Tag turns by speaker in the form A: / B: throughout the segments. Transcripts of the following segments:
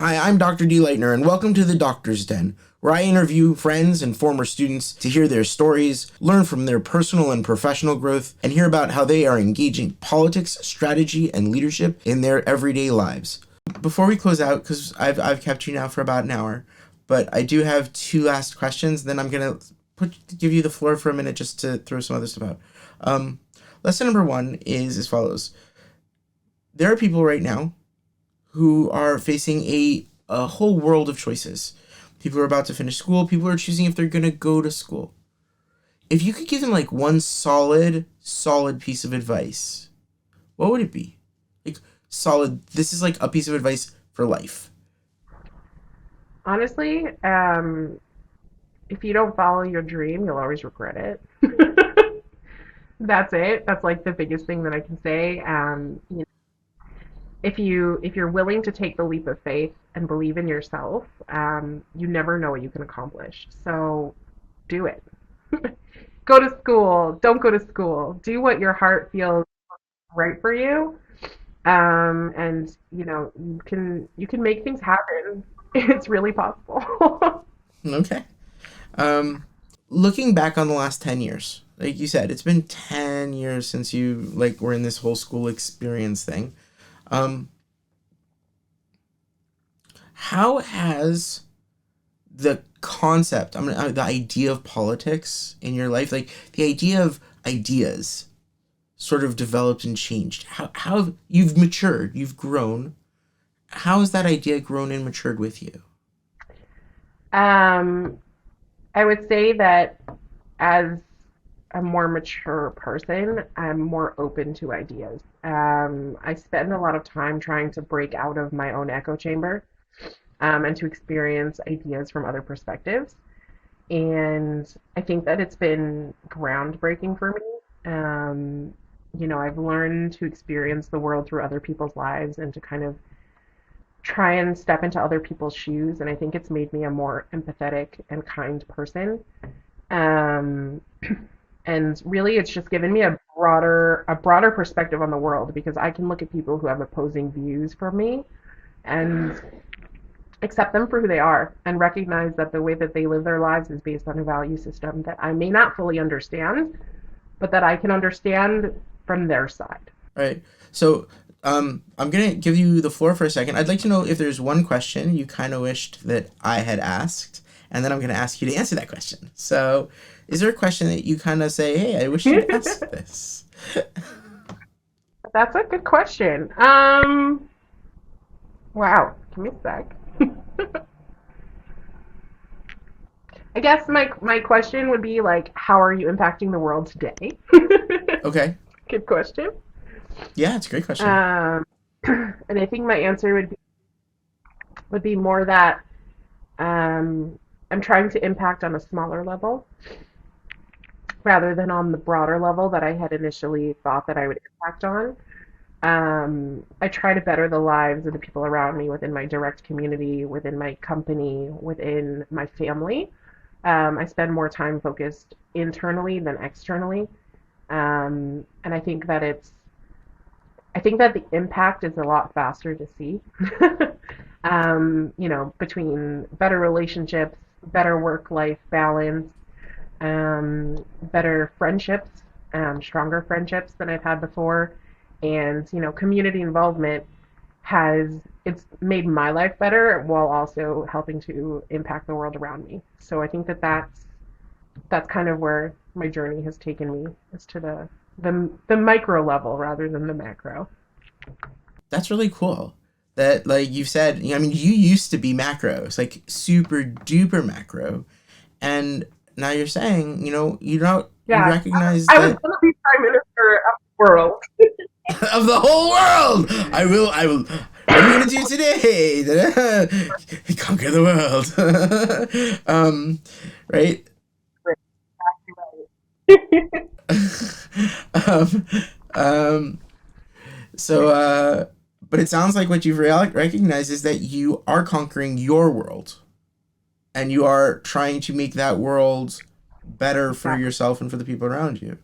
A: Hi, I'm Dr. D. Leitner, and welcome to the Doctor's Den, where I interview friends and former students to hear their stories, learn from their personal and professional growth, and hear about how they are engaging politics, strategy, and leadership in their everyday lives. Before we close out, because I've kept you now for about an hour, but I do have two last questions, then I'm going to give you the floor for a minute just to throw some other stuff out. Lesson number one is as follows. There are people right now who are facing a whole world of choices. People are about to finish school. People are choosing if they're going to go to school. If you could give them like one solid piece of advice, what would it be? Like solid, this is like a piece of advice for life.
B: Honestly, if you don't follow your dream, you'll always regret it. That's it. That's like the biggest thing that I can say. If you're willing to take the leap of faith and believe in yourself, you never know what you can accomplish. So do it. Go to school. Don't go to school. Do what your heart feels right for you. And you can make things happen. It's really possible.
A: Okay. Um, Looking back on the last 10 years, like you said, it's been 10 years since you like were in this whole school experience thing. Um, how has the concept, the idea of politics in your life, like the idea of ideas, sort of developed and changed? How you've matured, you've grown. How has that idea grown and matured with you?
B: um, I would say that as a more mature person, I'm more open to ideas. I spend a lot of time trying to break out of my own echo chamber, and to experience ideas from other perspectives. And I think that it's been groundbreaking for me. I've learned to experience the world through other people's lives and to kind of try and step into other people's shoes. And I think it's made me a more empathetic and kind person. Um, and really, it's just given me a broader perspective on the world because I can look at people who have opposing views from me and accept them for who they are and recognize that the way that they live their lives is based on a value system that I may not fully understand, but that I can understand from their side.
A: Right. So, I'm gonna give you the floor for a second. I'd like to know if there's one question you kind of wished that I had asked, and then I'm gonna ask you to answer that question. So, is there a question that you kind of say, "Hey, I wish you'd ask this"?
B: That's a good question. Wow, give me a sec. I guess my question would be like, how are you impacting the world today?
A: Okay.
B: Good question.
A: Yeah, it's a great question.
B: Um, and I think my answer would be more that I'm trying to impact on a smaller level rather than on the broader level that I had initially thought that I would impact on. I try to better the lives of the people around me within my direct community, within my company, within my family. I spend more time focused internally than externally. And I think that the impact is a lot faster to see. Between better relationships, better work-life balance, better friendships, stronger friendships than I've had before, and community involvement it's made my life better while also helping to impact the world around me. So I think that that's kind of where my journey has taken me, is to the micro level rather than the macro.
A: That's really cool. That like you've said, you used to be macros, like super duper macro, and now you're saying, you
B: Yeah,
A: recognize
B: I was
A: that
B: going to be prime minister of the world.
A: of the whole world. I will. What are you gonna do today? Conquer the world. Right. um, um, so, but it sounds like what you've recognized is that you are conquering your world, and you are trying to make that world better for
B: Exactly.
A: yourself and for the people around you.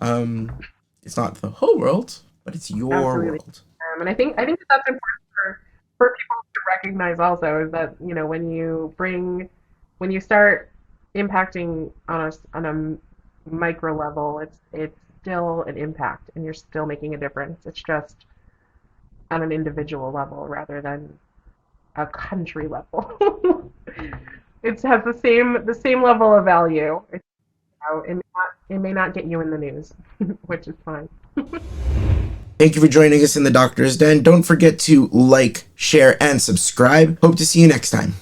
A: Um, it's not the whole world, but it's your
B: Absolutely.
A: world.
B: And I think that's important for people recognize also is that, when you start impacting on a micro level, it's still an impact and you're still making a difference. It's just on an individual level rather than a country level. It has the same level of value. It may not get you in the news, which is fine.
A: Thank you for joining us in the Doctor's Den. Don't forget to like, share, and subscribe. Hope to see you next time.